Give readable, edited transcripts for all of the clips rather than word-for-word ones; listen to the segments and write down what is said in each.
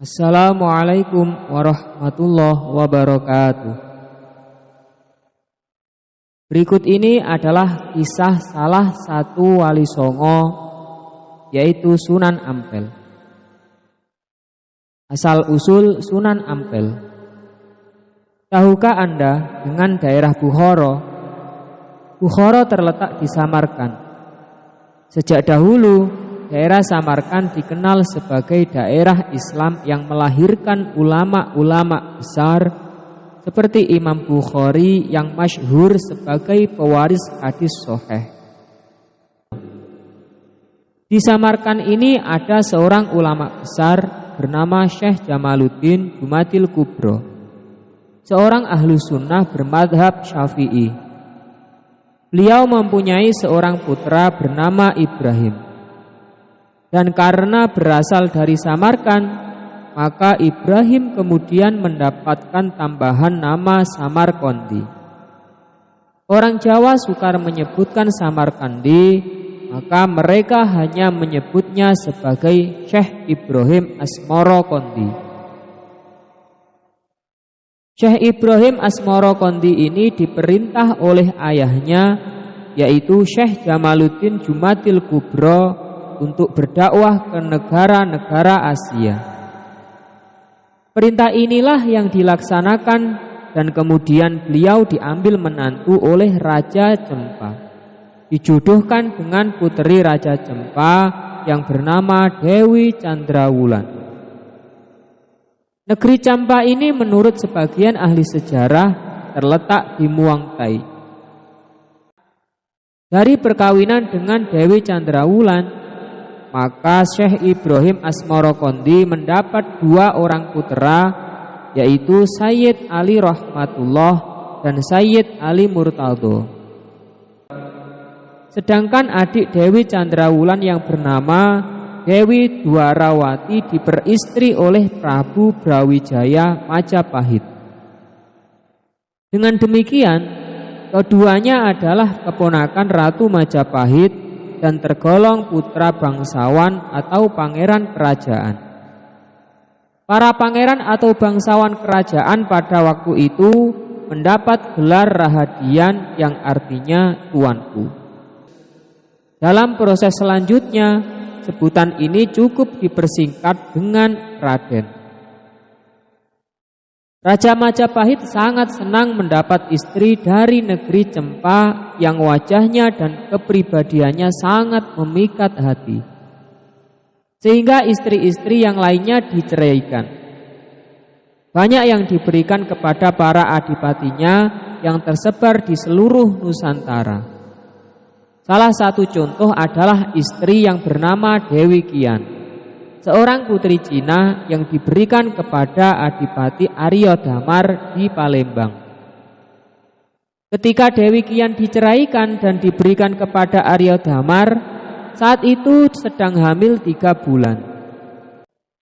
Assalamualaikum warahmatullahi wabarakatuh. Berikut ini adalah kisah salah satu wali songo, yaitu Sunan Ampel. Asal usul Sunan Ampel. Tahukah Anda dengan daerah Bukhara? Bukhara terletak di Samarkand. Sejak dahulu, daerah Samarkand dikenal sebagai daerah Islam yang melahirkan ulama-ulama besar seperti Imam Bukhari yang masyhur sebagai pewaris hadis sahih. Di Samarkand ini ada seorang ulama besar bernama Syekh Jamaluddin Jumadil Kubro, seorang ahlu sunnah bermadhab Syafi'i. Beliau mempunyai seorang putra bernama Ibrahim. Dan karena berasal dari Samarkand, maka Ibrahim kemudian mendapatkan tambahan nama Samarkandi. Orang Jawa sukar menyebutkan Samarkandi, maka mereka hanya menyebutnya sebagai Syekh Ibrahim Asmorokondi. Syekh Ibrahim Asmorokondi ini diperintah oleh ayahnya, yaitu Syekh Jamaluddin Jumadil Kubro, untuk berdakwah ke negara-negara Asia. Perintah inilah yang dilaksanakan dan kemudian beliau diambil menantu oleh Raja Cempa. Dijodohkan dengan puteri Raja Cempa yang bernama Dewi Candrawulan. Negeri Cempa ini menurut sebagian ahli sejarah terletak di Muang Thai. Dari perkawinan dengan Dewi Candrawulan, maka Syekh Ibrahim Asmorokondi mendapat dua orang putra, yaitu Sayyid Ali Rahmatullah dan Sayyid Ali Murtado. Sedangkan adik Dewi Candrawulan yang bernama Dewi Dwarawati diperistri oleh Prabu Brawijaya Majapahit. Dengan demikian, keduanya adalah keponakan Ratu Majapahit dan tergolong putra bangsawan atau pangeran kerajaan. Para pangeran atau bangsawan kerajaan pada waktu itu mendapat gelar Rahadian yang artinya tuanku. Dalam proses selanjutnya, sebutan ini cukup dipersingkat dengan Raden. Raja Majapahit sangat senang mendapat istri dari negeri Cempa yang wajahnya dan kepribadiannya sangat memikat hati, sehingga istri-istri yang lainnya diceraikan. Banyak yang diberikan kepada para adipatinya yang tersebar di seluruh Nusantara. Salah satu contoh adalah istri yang bernama Dewi Kian, seorang putri Cina yang diberikan kepada Adipati Arya Damar di Palembang. Ketika Dewi Kian diceraikan dan diberikan kepada Arya Damar, saat itu sedang hamil 3 bulan.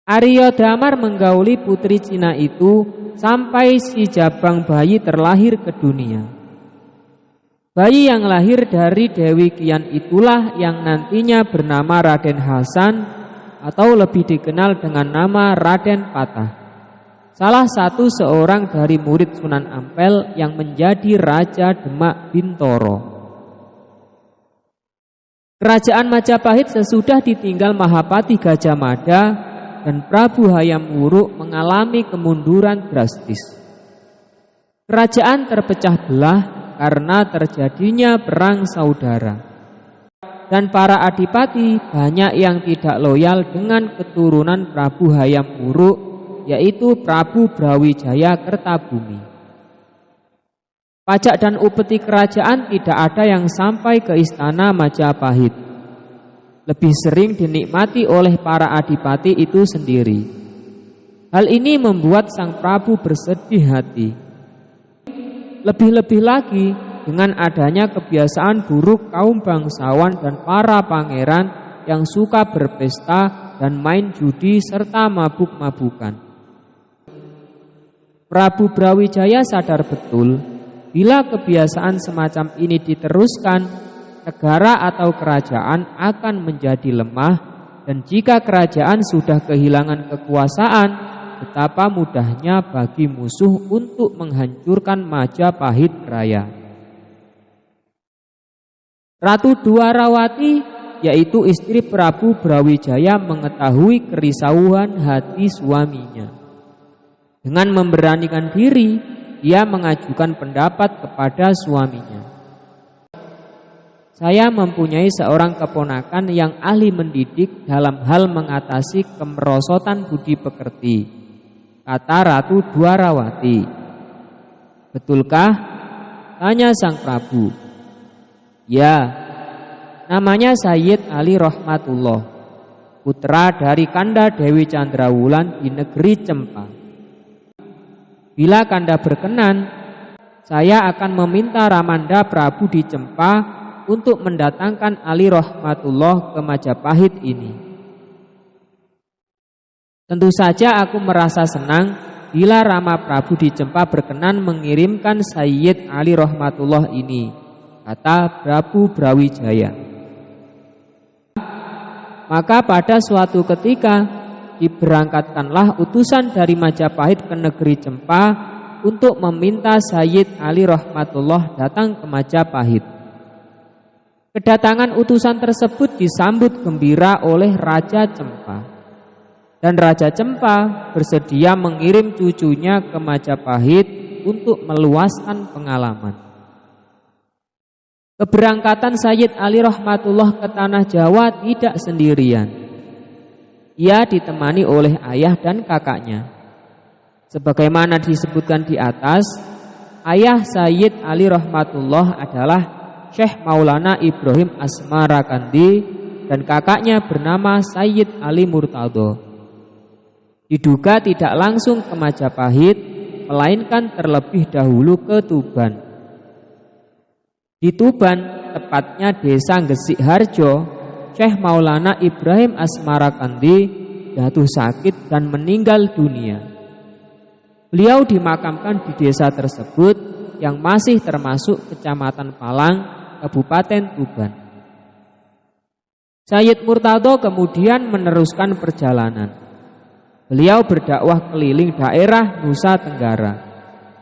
Arya Damar menggauli putri Cina itu sampai si jabang bayi terlahir ke dunia. Bayi yang lahir dari Dewi Kian itulah yang nantinya bernama Raden Hasan, atau lebih dikenal dengan nama Raden Patah, salah satu seorang dari murid Sunan Ampel yang menjadi Raja Demak Bintoro. Kerajaan Majapahit sesudah ditinggal Mahapati Gajah Mada dan Prabu Hayam Wuruk mengalami kemunduran drastis. Kerajaan terpecah belah karena terjadinya perang saudara. Dan para adipati banyak yang tidak loyal dengan keturunan Prabu Hayam Wuruk, yaitu Prabu Brawijaya Kertabumi. Pajak dan upeti kerajaan tidak ada yang sampai ke istana Majapahit. Lebih sering dinikmati oleh para adipati itu sendiri. Hal ini membuat sang Prabu bersedih hati. Lebih-lebih lagi, dengan adanya kebiasaan buruk kaum bangsawan dan para pangeran yang suka berpesta dan main judi serta mabuk-mabukan. Prabu Brawijaya sadar betul, bila kebiasaan semacam ini diteruskan, negara atau kerajaan akan menjadi lemah Dan jika kerajaan sudah kehilangan kekuasaan, betapa mudahnya bagi musuh untuk menghancurkan Majapahit Raya. Ratu Dwarawati, yaitu istri Prabu Brawijaya, mengetahui kerisauan hati suaminya. Dengan memberanikan diri, ia mengajukan pendapat kepada suaminya. Saya mempunyai seorang keponakan yang ahli mendidik dalam hal mengatasi kemerosotan budi pekerti, kata Ratu Dwarawati. Betulkah? Tanya sang Prabu. Ya, namanya Sayyid Ali Rahmatullah, putra dari Kanda Dewi Candrawulan di negeri Cempa. Bila Kanda berkenan, saya akan meminta Ramanda Prabu di Cempa untuk mendatangkan Ali Rahmatullah ke Majapahit ini. Tentu saja aku merasa senang bila Rama Prabu di Cempa berkenan mengirimkan Sayyid Ali Rahmatullah ini, kata Prabu Brawijaya. Maka pada suatu ketika diberangkatkanlah utusan dari Majapahit ke negeri Cempa untuk meminta Sayyid Ali Rahmatullah datang ke Majapahit. Kedatangan utusan tersebut disambut gembira oleh Raja Cempa. Dan Raja Cempa bersedia mengirim cucunya ke Majapahit untuk meluaskan pengalaman. Keberangkatan Sayyid Ali Rahmatullah ke tanah Jawa tidak sendirian. Ia ditemani oleh ayah dan kakaknya. Sebagaimana disebutkan di atas, ayah Sayyid Ali Rahmatullah adalah Syekh Maulana Ibrahim Asmarakandi dan kakaknya bernama Sayyid Ali Murtado. Diduga tidak langsung ke Majapahit, melainkan terlebih dahulu ke Tuban. Di Tuban, tepatnya desa Gesik Harjo, Syekh Maulana Ibrahim Asmarakandi jatuh sakit dan meninggal dunia. Beliau dimakamkan di desa tersebut yang masih termasuk Kecamatan Palang, Kabupaten Tuban. Sayyid Murtado kemudian meneruskan perjalanan. Beliau berdakwah keliling daerah Nusa Tenggara,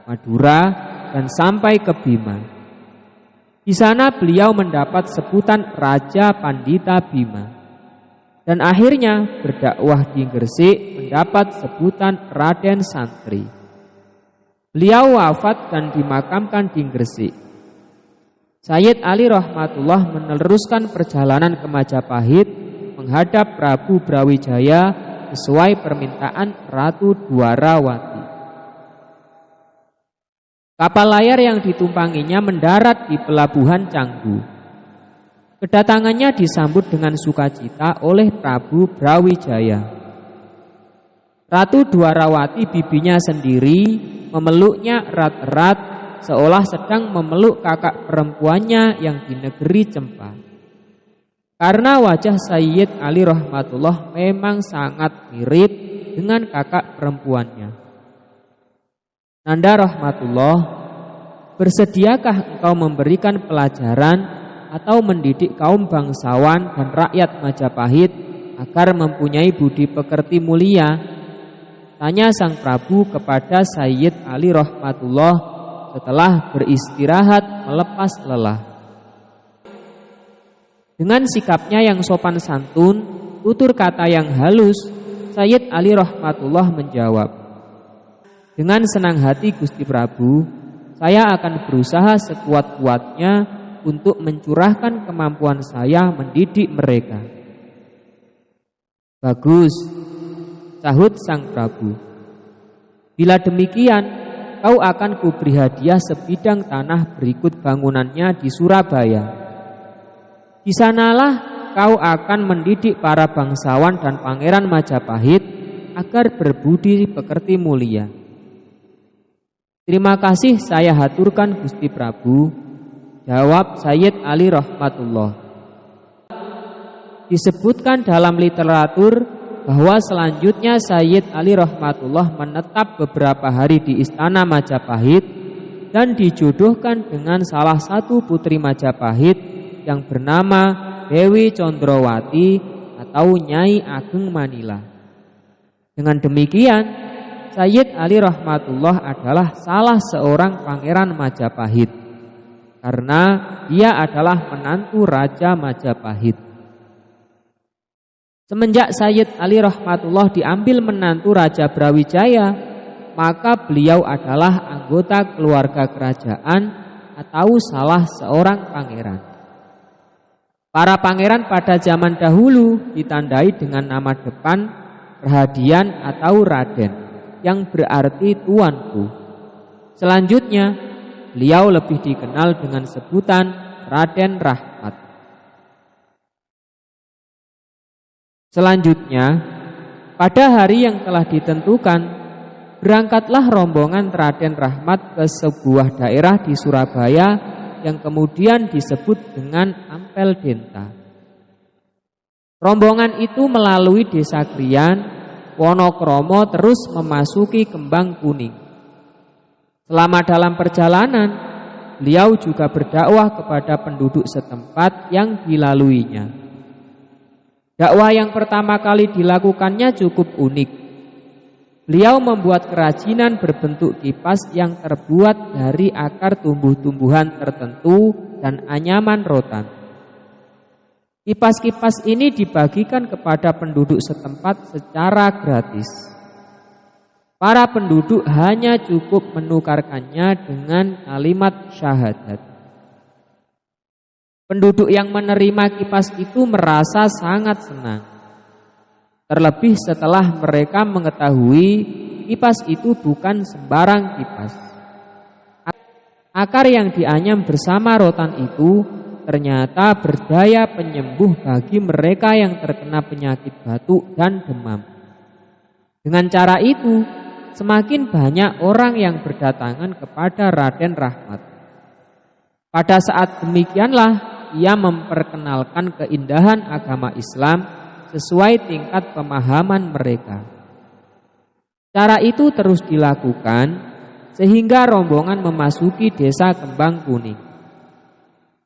Madura, dan sampai ke Bima. Di sana beliau mendapat sebutan Raja Pandita Bima. Dan akhirnya berdakwah di Gresik mendapat sebutan Raden Santri. Beliau wafat dan dimakamkan di Gresik. Sayyid Ali Rahmatullah meneruskan perjalanan ke Majapahit menghadap Prabu Brawijaya sesuai permintaan Ratu Dwarawati. Kapal layar yang ditumpanginya mendarat di pelabuhan Canggu. Kedatangannya disambut dengan sukacita oleh Prabu Brawijaya. Ratu Dwarawati bibinya sendiri memeluknya erat-erat seolah sedang memeluk kakak perempuannya yang di negeri Cempa. Karena wajah Sayyid Ali Rahmatullah memang sangat mirip dengan kakak perempuannya. Nanda Rahmatullah, bersediakah engkau memberikan pelajaran atau mendidik kaum bangsawan dan rakyat Majapahit agar mempunyai budi pekerti mulia? Tanya sang Prabu kepada Sayyid Ali Rahmatullah setelah beristirahat melepas lelah. Dengan sikapnya yang sopan santun, tutur kata yang halus, Sayyid Ali Rahmatullah menjawab, dengan senang hati Gusti Prabu, saya akan berusaha sekuat-kuatnya untuk mencurahkan kemampuan saya mendidik mereka. Bagus, sahut sang Prabu. Bila demikian, kau akan kuberi hadiah sebidang tanah berikut bangunannya di Surabaya. Di sanalah kau akan mendidik para bangsawan dan pangeran Majapahit agar berbudi pekerti mulia. Terima kasih saya haturkan Gusti Prabu, jawab Sayyid Ali Rahmatullah. Disebutkan dalam literatur bahwa selanjutnya Sayyid Ali Rahmatullah menetap beberapa hari di istana Majapahit dan dijodohkan dengan salah satu putri Majapahit yang bernama Dewi Condrowati atau Nyai Ageng Manila. Dengan demikian, Sayyid Ali rahmatullah adalah salah seorang pangeran Majapahit karena dia adalah menantu Raja Majapahit. Semenjak Sayyid Ali rahmatullah diambil menantu Raja Brawijaya, maka beliau adalah anggota keluarga kerajaan atau salah seorang pangeran. Para pangeran pada zaman dahulu ditandai dengan nama depan Rahadian atau Raden, yang berarti tuanku. Selanjutnya, beliau lebih dikenal dengan sebutan Raden Rahmat. Selanjutnya, pada hari yang telah ditentukan, berangkatlah rombongan Raden Rahmat ke sebuah daerah di Surabaya yang kemudian disebut dengan Ampel Denta. Rombongan itu melalui Desa Krian, Wonokromo terus memasuki Kembang Kuning. Selama dalam perjalanan, beliau juga berdakwah kepada penduduk setempat yang dilaluinya. Dakwah yang pertama kali dilakukannya cukup unik. Beliau membuat kerajinan berbentuk kipas yang terbuat dari akar tumbuh-tumbuhan tertentu dan anyaman rotan. Kipas-kipas ini dibagikan kepada penduduk setempat secara gratis. Para penduduk hanya cukup menukarkannya dengan kalimat syahadat. Penduduk yang menerima kipas itu merasa sangat senang. Terlebih setelah mereka mengetahui kipas itu bukan sembarang kipas. Akar yang dianyam bersama rotan itu ternyata berdaya penyembuh bagi mereka yang terkena penyakit batuk dan demam. Dengan cara itu, semakin banyak orang yang berdatangan kepada Raden Rahmat. Pada saat demikianlah ia memperkenalkan keindahan agama Islam sesuai tingkat pemahaman mereka. Cara itu terus dilakukan sehingga rombongan memasuki Desa Kembang Kuning.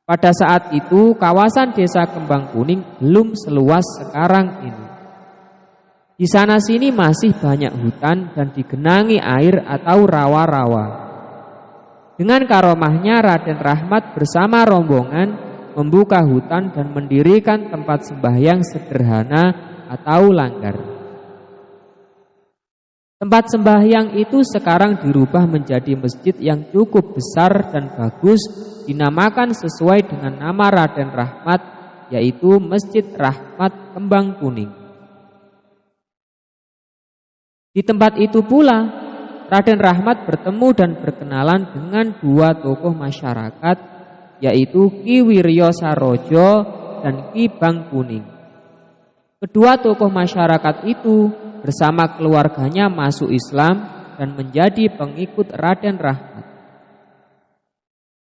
Pada saat itu kawasan Desa Kembang Kuning belum seluas sekarang ini. Di sana sini masih banyak hutan dan digenangi air atau rawa-rawa. Dengan karomahnya Raden Rahmat bersama rombongan membuka hutan dan mendirikan tempat sembahyang sederhana atau langgar. Tempat sembahyang itu sekarang dirubah menjadi masjid yang cukup besar dan bagus, dinamakan sesuai dengan nama Raden Rahmat, yaitu Masjid Rahmat Kembang Kuning. Di tempat itu pula, Raden Rahmat bertemu dan berkenalan dengan dua tokoh masyarakat, yaitu Ki Wiryo Sarojo dan Ki Bang Kuning. Kedua tokoh masyarakat itu bersama keluarganya masuk Islam dan menjadi pengikut Raden Rahmat.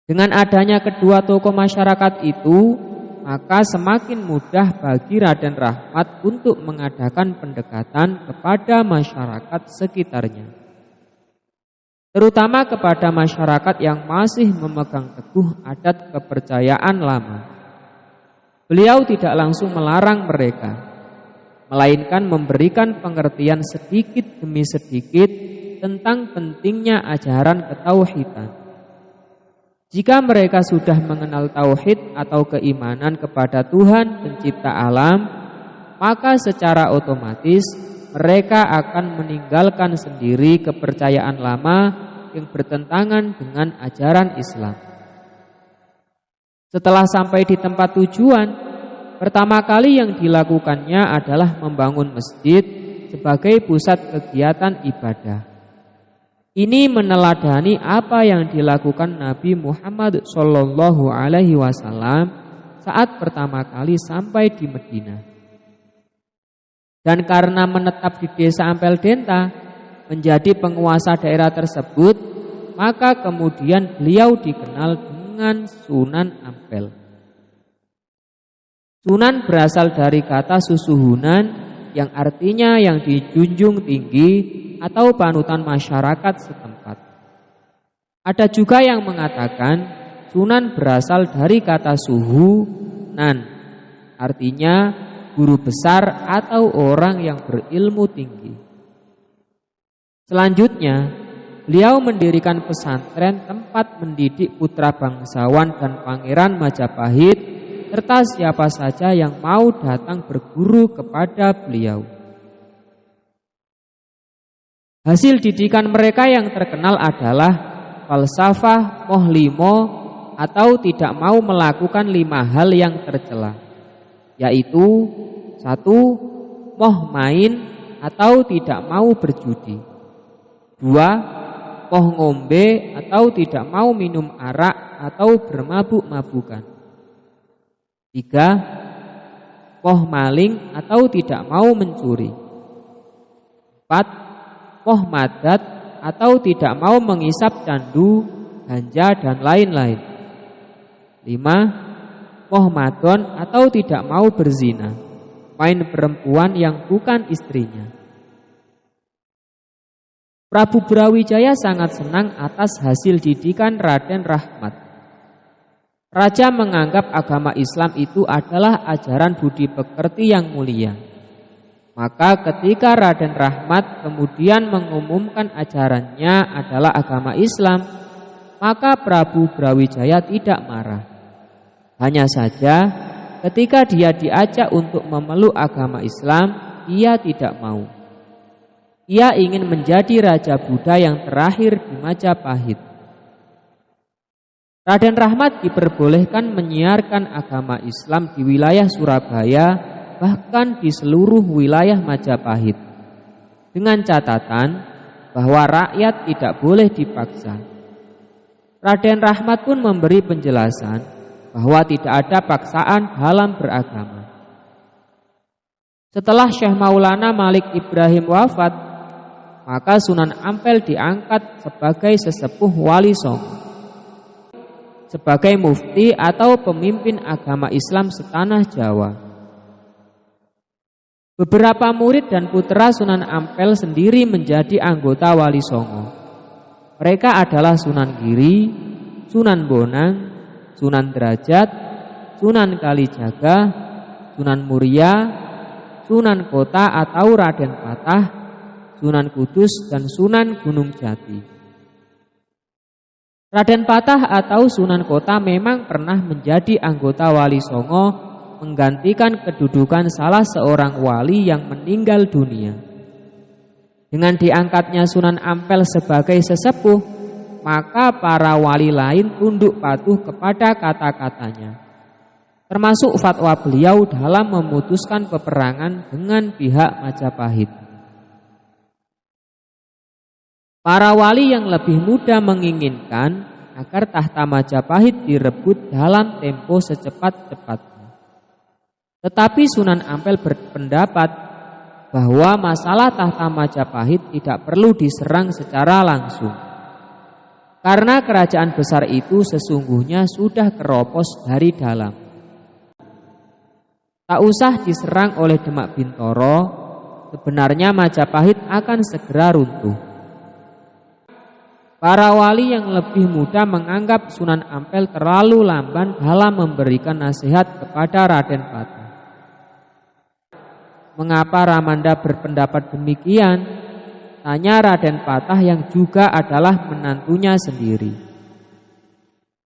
Dengan adanya kedua tokoh masyarakat itu, maka semakin mudah bagi Raden Rahmat untuk mengadakan pendekatan kepada masyarakat sekitarnya, terutama kepada masyarakat yang masih memegang teguh adat kepercayaan lama. Beliau tidak langsung melarang mereka, melainkan memberikan pengertian sedikit demi sedikit tentang pentingnya ajaran ketauhidan. Jika mereka sudah mengenal tauhid atau keimanan kepada Tuhan pencipta alam, maka secara otomatis mereka akan meninggalkan sendiri kepercayaan lama yang bertentangan dengan ajaran Islam. Setelah sampai di tempat tujuan, pertama kali yang dilakukannya adalah membangun masjid sebagai pusat kegiatan ibadah. Ini meneladani apa yang dilakukan Nabi Muhammad SAW saat pertama kali sampai di Madinah. Dan karena menetap di Desa Ampel Denta, menjadi penguasa daerah tersebut, maka kemudian beliau dikenal dengan Sunan Ampel. Sunan berasal dari kata susuhunan yang artinya yang dijunjung tinggi atau panutan masyarakat setempat. Ada juga yang mengatakan Sunan berasal dari kata suhu nan, artinya guru besar atau orang yang berilmu tinggi. Selanjutnya, beliau mendirikan pesantren tempat mendidik putra bangsawan dan pangeran Majapahit serta siapa saja yang mau datang berguru kepada beliau. Hasil didikan mereka yang terkenal adalah falsafah moh limo atau tidak mau melakukan 5 hal yang tercela, yaitu 1. Moh main atau tidak mau berjudi. 2. Moh ngombe atau tidak mau minum arak atau bermabuk-mabukan. 3. Moh maling atau tidak mau mencuri. 4. Moh madat atau tidak mau mengisap candu, ganja dan lain-lain. 5. Moh madon atau tidak mau berzina, main perempuan yang bukan istrinya. Prabu Brawijaya sangat senang atas hasil didikan Raden Rahmat. Raja menganggap agama Islam itu adalah ajaran budi pekerti yang mulia. Maka ketika Raden Rahmat kemudian mengumumkan ajarannya adalah agama Islam, maka Prabu Brawijaya tidak marah. Hanya saja ketika dia diajak untuk memeluk agama Islam, ia tidak mau. Ia ingin menjadi Raja Buddha yang terakhir di Majapahit. Raden Rahmat diperbolehkan menyiarkan agama Islam di wilayah Surabaya, bahkan di seluruh wilayah Majapahit, dengan catatan bahwa rakyat tidak boleh dipaksa. Raden Rahmat pun memberi penjelasan bahwa tidak ada paksaan dalam beragama. Setelah Syekh Maulana Malik Ibrahim wafat, maka Sunan Ampel diangkat sebagai sesepuh Wali Songo, sebagai mufti atau pemimpin agama Islam setanah Jawa. Beberapa murid dan putra Sunan Ampel sendiri menjadi anggota Wali Songo. Mereka adalah Sunan Giri, Sunan Bonang, Sunan Derajat, Sunan Kalijaga, Sunan Muria, Sunan Kota atau Raden Patah, Sunan Kudus, dan Sunan Gunung Jati. Raden Patah atau Sunan Kota memang pernah menjadi anggota Wali Songo, menggantikan kedudukan salah seorang wali yang meninggal dunia. Dengan diangkatnya Sunan Ampel sebagai sesepuh, maka para wali lain tunduk patuh kepada kata-katanya, termasuk fatwa beliau dalam memutuskan peperangan dengan pihak Majapahit. Para wali yang lebih muda menginginkan agar tahta Majapahit direbut dalam tempo secepat-cepatnya. Tetapi Sunan Ampel berpendapat bahwa masalah tahta Majapahit tidak perlu diserang secara langsung, karena kerajaan besar itu sesungguhnya sudah keropos dari dalam. Tak usah diserang oleh Demak Bintoro, sebenarnya Majapahit akan segera runtuh. Para wali yang lebih muda menganggap Sunan Ampel terlalu lamban dalam memberikan nasihat kepada Raden Patah. Mengapa Ramanda berpendapat demikian? Tanya Raden Patah yang juga adalah menantunya sendiri.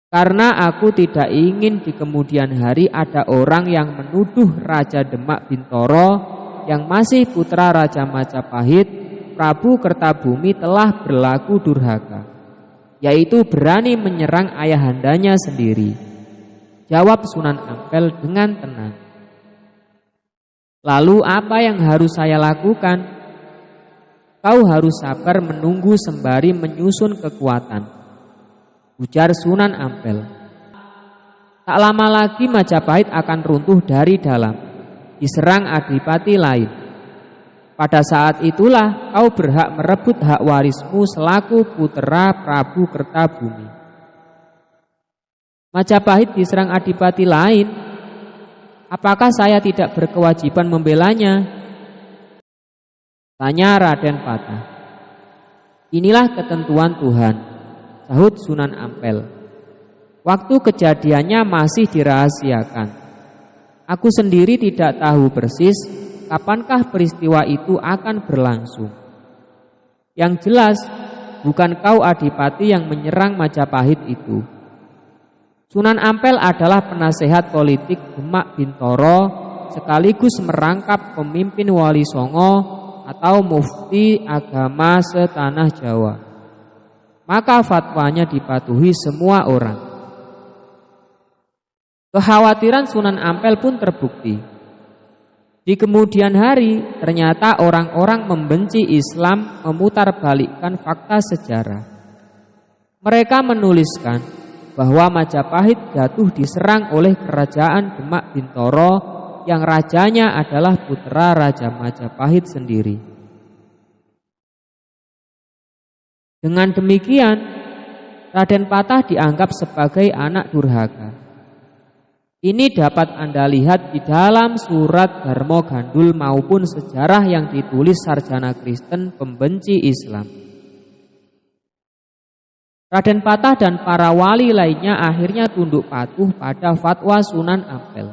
Karena aku tidak ingin di kemudian hari ada orang yang menuduh Raja Demak Bintoro yang masih putra Raja Majapahit, Prabu Kertabumi, telah berlaku durhaka, yaitu berani menyerang ayahandanya sendiri. Jawab Sunan Ampel dengan tenang. Lalu apa yang harus saya lakukan? Kau harus sabar menunggu sembari menyusun kekuatan, ujar Sunan Ampel. Tak lama lagi Majapahit akan runtuh dari dalam, diserang adipati lain. Pada saat itulah kau berhak merebut hak warismu selaku putra Prabu Kertabumi. Majapahit diserang adipati lain. Apakah saya tidak berkewajiban membelanya? Tanya Raden Patah. Inilah ketentuan Tuhan, sahut Sunan Ampel. Waktu kejadiannya masih dirahasiakan. Aku sendiri tidak tahu persis kapankah peristiwa itu akan berlangsung. Yang jelas, bukan kau Adipati yang menyerang Majapahit itu. Sunan Ampel adalah penasehat politik Demak Bintoro sekaligus merangkap pemimpin Wali Songo atau mufti agama setanah Jawa. Maka fatwanya dipatuhi semua orang. Kekhawatiran Sunan Ampel pun terbukti. Di kemudian hari, ternyata orang-orang membenci Islam memutarbalikkan fakta sejarah. Mereka menuliskan bahwa Majapahit jatuh diserang oleh kerajaan Demak Bintoro yang rajanya adalah putra Raja Majapahit sendiri. Dengan demikian, Raden Patah dianggap sebagai anak durhaka. Ini dapat Anda lihat di dalam surat Darmo Gandul maupun sejarah yang ditulis sarjana Kristen pembenci Islam. Raden Patah dan para wali lainnya akhirnya tunduk patuh pada fatwa Sunan Ampel.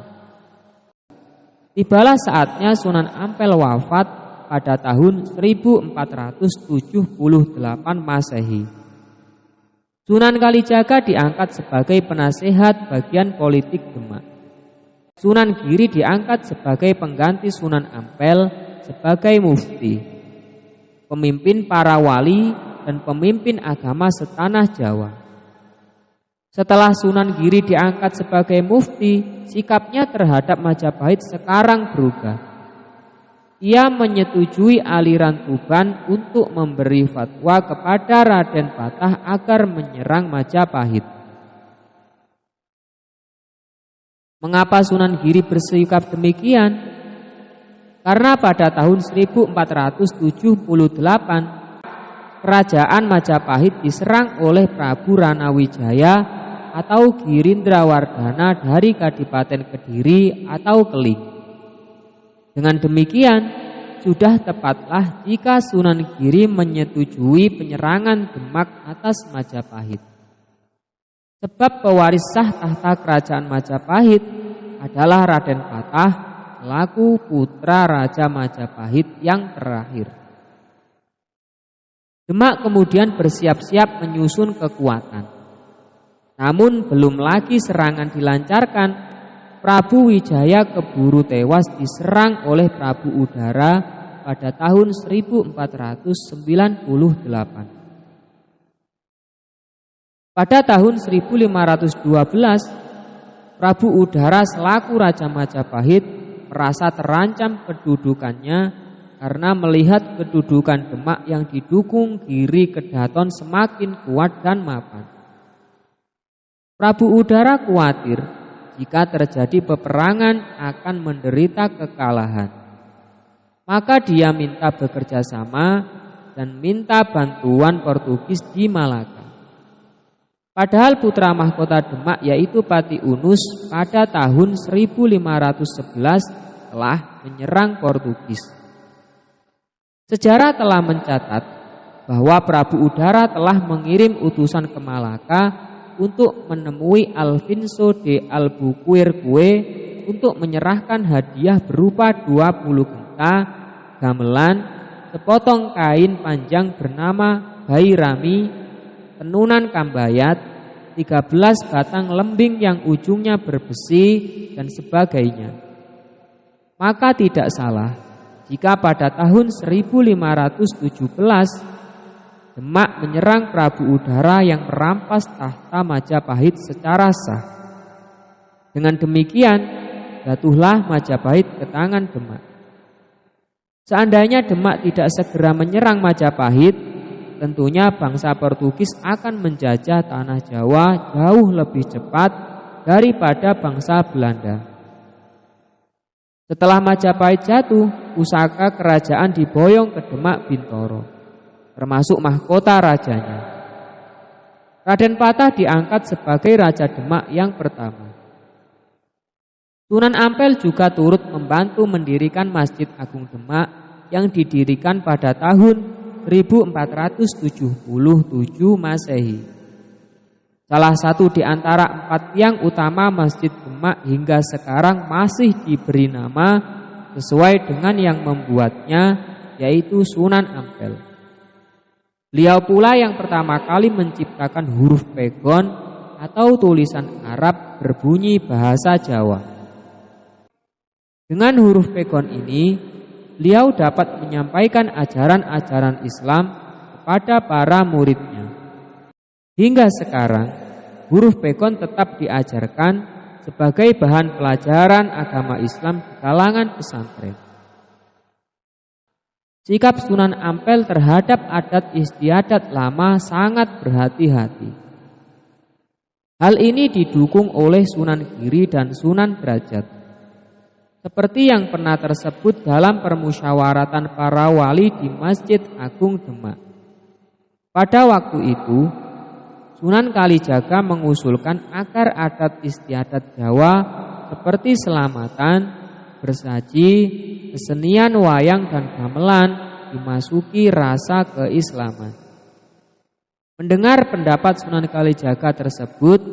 Tibalah saatnya Sunan Ampel wafat pada tahun 1478 Masehi. Sunan Kalijaga diangkat sebagai penasehat bagian politik Demak. Sunan Giri diangkat sebagai pengganti Sunan Ampel sebagai mufti, pemimpin para wali dan pemimpin agama setanah Jawa. Setelah Sunan Giri diangkat sebagai mufti, sikapnya terhadap Majapahit sekarang berubah. Ia menyetujui aliran Tuban untuk memberi fatwa kepada Raden Patah agar menyerang Majapahit. Mengapa Sunan Giri bersikap demikian? Karena pada tahun 1478, kerajaan Majapahit diserang oleh Prabu Ranawijaya atau Girindrawardhana dari Kadipaten Kediri atau Keling. Dengan demikian, sudah tepatlah jika Sunan Giri menyetujui penyerangan Demak atas Majapahit. Sebab pewaris sah tahta kerajaan Majapahit adalah Raden Patah selaku putra Raja Majapahit yang terakhir. Demak kemudian bersiap-siap menyusun kekuatan. Namun belum lagi serangan dilancarkan, Prabu Wijaya keburu tewas diserang oleh Prabu Udara pada tahun 1498. Pada tahun 1512, Prabu Udara selaku Raja Majapahit merasa terancam kedudukannya karena melihat kedudukan Demak yang didukung Giri Kedaton semakin kuat dan mapan. Prabu Udara khawatir jika terjadi peperangan akan menderita kekalahan. Maka dia minta bekerja sama dan minta bantuan Portugis di Malaka. Padahal putra mahkota Demak yaitu Pati Unus pada tahun 1511 telah menyerang Portugis. Sejarah telah mencatat bahwa Prabu Udara telah mengirim utusan ke Malaka untuk menemui Alfonso de Albuquerque untuk menyerahkan hadiah berupa 20 genta, gamelan, sepotong kain panjang bernama Bairami, tenunan kambayat, 13 batang lembing yang ujungnya berbesi dan sebagainya. Maka tidak salah jika pada tahun 1517 Demak menyerang Prabu Udara yang merampas tahta Majapahit secara sah. Dengan demikian, jatuhlah Majapahit ke tangan Demak. Seandainya Demak tidak segera menyerang Majapahit, tentunya bangsa Portugis akan menjajah tanah Jawa jauh lebih cepat daripada bangsa Belanda. Setelah Majapahit jatuh, pusaka kerajaan diboyong ke Demak Bintoro, termasuk mahkota rajanya. Raden Patah diangkat sebagai Raja Demak yang pertama. Sunan Ampel juga turut membantu mendirikan Masjid Agung Demak yang didirikan pada tahun 1477 Masehi. Salah satu di antara 4 tiang utama Masjid Demak hingga sekarang masih diberi nama sesuai dengan yang membuatnya, yaitu Sunan Ampel. Beliau pula yang pertama kali menciptakan huruf pegon atau tulisan Arab berbunyi bahasa Jawa. Dengan huruf pegon ini, beliau dapat menyampaikan ajaran-ajaran Islam kepada para muridnya. Hingga sekarang, huruf pegon tetap diajarkan sebagai bahan pelajaran agama Islam di kalangan pesantren. Sikap Sunan Ampel terhadap adat istiadat lama sangat berhati-hati. Hal ini didukung oleh Sunan Giri dan Sunan Derajat. Seperti yang pernah tersebut dalam permusyawaratan para wali di Masjid Agung Demak. Pada waktu itu, Sunan Kalijaga mengusulkan agar adat istiadat Jawa seperti selamatan, bersaji, kesenian wayang dan gamelan dimasuki rasa keislaman. Mendengar pendapat Sunan Kalijaga tersebut,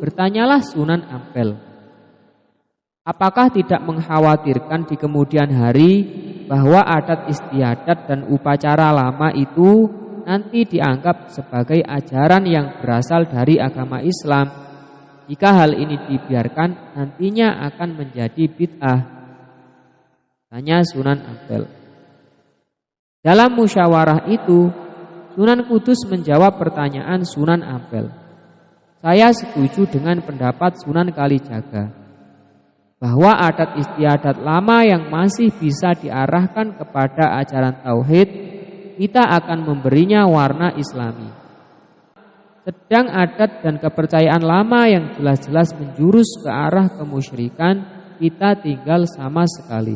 bertanyalah Sunan Ampel, apakah tidak mengkhawatirkan di kemudian hari bahwa adat istiadat dan upacara lama itu nanti dianggap sebagai ajaran yang berasal dari agama Islam? Jika hal ini dibiarkan, nantinya akan menjadi bid'ah, tanya Sunan Ampel. Dalam musyawarah itu, Sunan Kudus menjawab pertanyaan Sunan Ampel. Saya setuju dengan pendapat Sunan Kalijaga bahwa adat istiadat lama yang masih bisa diarahkan kepada ajaran tauhid, kita akan memberinya warna Islami. Sedang adat dan kepercayaan lama yang jelas-jelas menjurus ke arah kemusyrikan, kita tinggal sama sekali.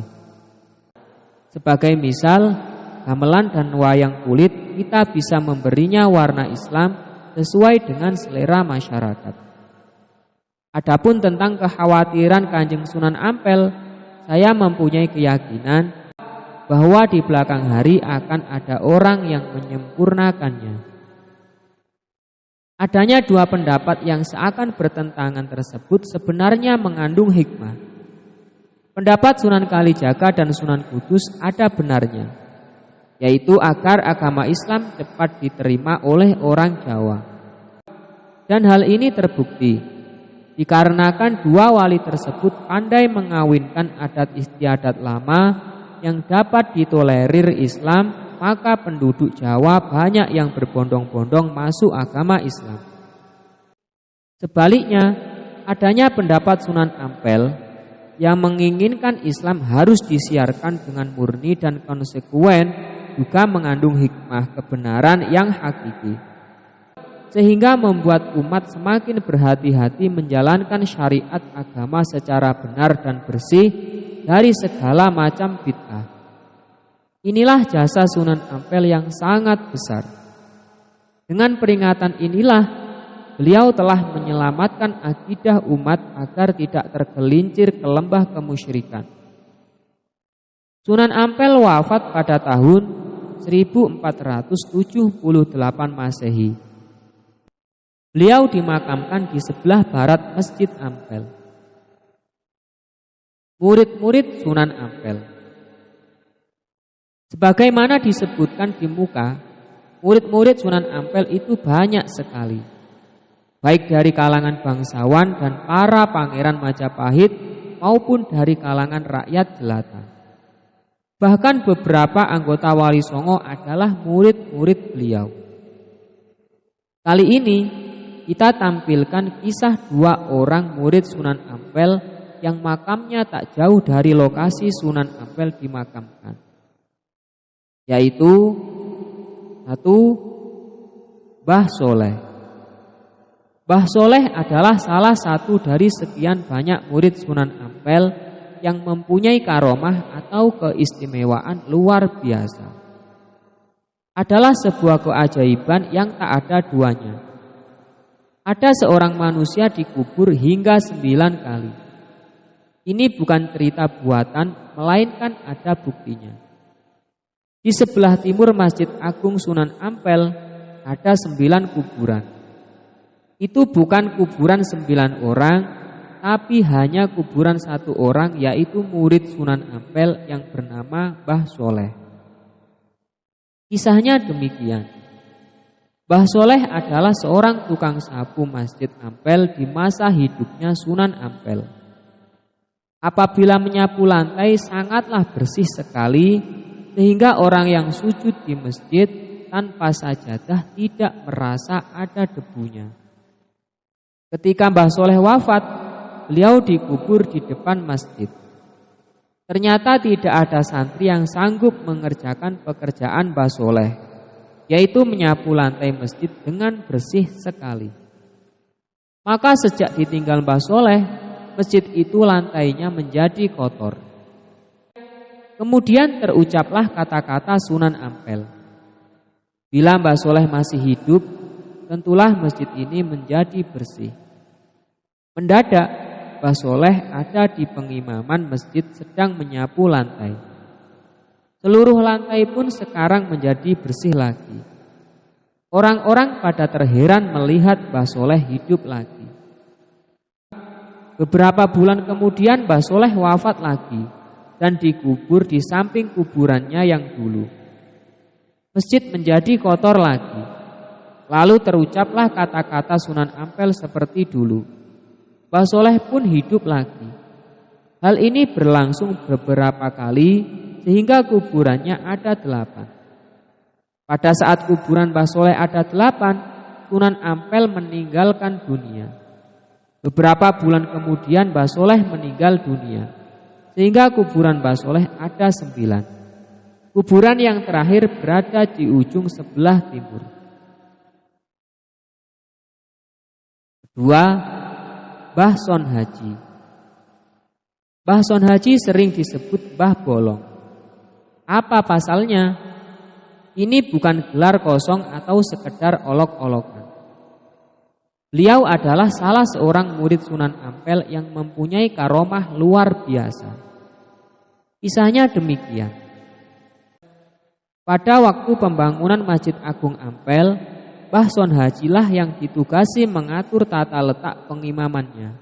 Sebagai misal, gamelan dan wayang kulit, kita bisa memberinya warna Islam sesuai dengan selera masyarakat. Adapun tentang kekhawatiran Kanjeng Sunan Ampel, saya mempunyai keyakinan bahwa di belakang hari akan ada orang yang menyempurnakannya. Adanya 2 pendapat yang seakan bertentangan tersebut sebenarnya mengandung hikmah. Pendapat Sunan Kalijaga dan Sunan Kudus ada benarnya, yaitu agar agama Islam cepat diterima oleh orang Jawa. Dan hal ini terbukti dikarenakan 2 wali tersebut pandai mengawinkan adat istiadat lama yang dapat ditolerir Islam, maka penduduk Jawa banyak yang berbondong-bondong masuk agama Islam. Sebaliknya, adanya pendapat Sunan Ampel yang menginginkan Islam harus disiarkan dengan murni dan konsekuen juga mengandung hikmah kebenaran yang hakiki, sehingga membuat umat semakin berhati-hati menjalankan syariat agama secara benar dan bersih dari segala macam bid'ah. Inilah jasa Sunan Ampel yang sangat besar. Dengan peringatan inilah, beliau telah menyelamatkan akidah umat agar tidak tergelincir ke lembah kemusyrikan. Sunan Ampel wafat pada tahun 1478 Masehi. Beliau dimakamkan di sebelah barat Masjid Ampel. Murid-murid Sunan Ampel. Sebagaimana disebutkan di muka, murid-murid Sunan Ampel itu banyak sekali, baik dari kalangan bangsawan dan para pangeran Majapahit maupun dari kalangan rakyat jelata. Bahkan beberapa anggota Wali Songo adalah murid-murid beliau. Kali ini kita tampilkan kisah 2 orang murid Sunan Ampel yang makamnya tak jauh dari lokasi Sunan Ampel dimakamkan, yaitu 1. Mbah Soleh. Mbah Soleh adalah salah satu dari sekian banyak murid Sunan Ampel yang mempunyai karomah atau keistimewaan luar biasa. Adalah sebuah keajaiban yang tak ada duanya. Ada seorang manusia dikubur hingga 9 kali. Ini bukan cerita buatan, melainkan ada buktinya. Di sebelah timur Masjid Agung Sunan Ampel ada 9 kuburan. Itu bukan kuburan 9 orang, tapi hanya kuburan 1 orang, yaitu murid Sunan Ampel yang bernama Mbah Soleh. Kisahnya demikian. Mbah Soleh adalah seorang tukang sapu Masjid Ampel di masa hidupnya Sunan Ampel. Apabila menyapu lantai sangatlah bersih sekali, sehingga orang yang sujud di masjid tanpa sajadah tidak merasa ada debunya. Ketika Mbah Soleh wafat, beliau dikubur di depan masjid. Ternyata tidak ada santri yang sanggup mengerjakan pekerjaan Mbah Soleh, yaitu menyapu lantai masjid dengan bersih sekali. Maka sejak ditinggal Mbah Soleh, masjid itu lantainya menjadi kotor. Kemudian terucaplah kata-kata Sunan Ampel. Bila Mbah Soleh masih hidup, tentulah masjid ini menjadi bersih. Mendadak, Mbah Soleh ada di pengimaman masjid sedang menyapu lantai. Seluruh lantai pun sekarang menjadi bersih lagi. Orang-orang pada terheran melihat Mbah Soleh hidup lagi. Beberapa bulan kemudian Mbah Soleh wafat lagi dan dikubur di samping kuburannya yang dulu. Masjid menjadi kotor lagi. Lalu terucaplah kata-kata Sunan Ampel seperti dulu. Mbah Soleh pun hidup lagi. Hal ini berlangsung beberapa kali sehingga kuburannya ada 8. Pada saat kuburan Mbah Soleh ada 8, Sunan Ampel meninggalkan dunia. Beberapa bulan kemudian Mbah Soleh meninggal dunia, sehingga kuburan Mbah Soleh ada 9. Kuburan yang terakhir berada di ujung sebelah timur. Kedua, Mbah Son Haji. Mbah Son Haji sering disebut Mbah Bolong. Apa pasalnya? Ini bukan gelar kosong atau sekedar olok-olokan. Beliau adalah salah seorang murid Sunan Ampel yang mempunyai karomah luar biasa. Kisahnya demikian. Pada waktu pembangunan Masjid Agung Ampel, Mbah Son Hajilah yang ditugasi mengatur tata letak pengimamannya.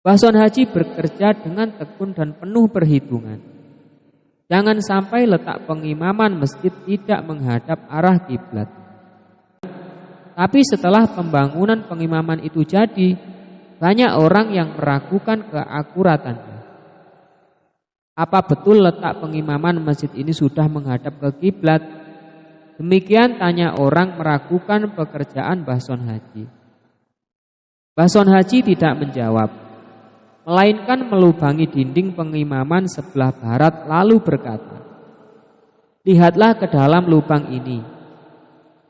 Mbah Son Haji bekerja dengan tekun dan penuh perhitungan. Jangan sampai letak pengimaman masjid tidak menghadap arah kiblat. Tapi setelah pembangunan pengimaman itu jadi, banyak orang yang meragukan keakuratannya. Apa betul letak pengimaman masjid ini sudah menghadap ke kiblat? Demikian tanya orang meragukan pekerjaan Mbah Son Haji. Mbah Son Haji tidak menjawab, melainkan melubangi dinding pengimaman sebelah barat lalu berkata, "Lihatlah ke dalam lubang ini.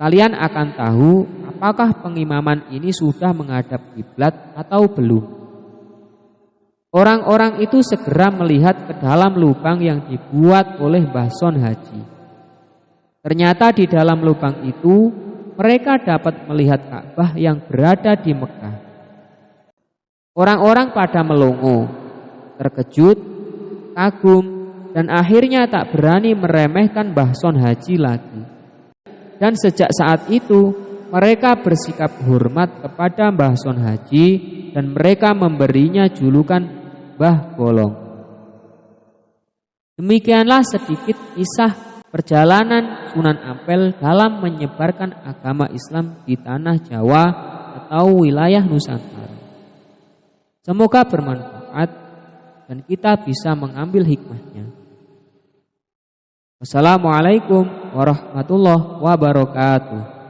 Kalian akan tahu apakah pengimaman ini sudah menghadap kiblat atau belum." Orang-orang itu segera melihat ke dalam lubang yang dibuat oleh Mbah Son Haji. Ternyata di dalam lubang itu mereka dapat melihat Ka'bah yang berada di Mekah. Orang-orang pada melongo, terkejut, kagum, dan akhirnya tak berani meremehkan Mbah Son Haji lagi. Dan sejak saat itu mereka bersikap hormat kepada Mbah Son Haji dan mereka memberinya julukan Mbah Bolong. Demikianlah sedikit kisah perjalanan Sunan Ampel dalam menyebarkan agama Islam di tanah Jawa atau wilayah Nusantara. Semoga bermanfaat dan kita bisa mengambil hikmahnya. Wassalamualaikum warahmatullahi wabarakatuh.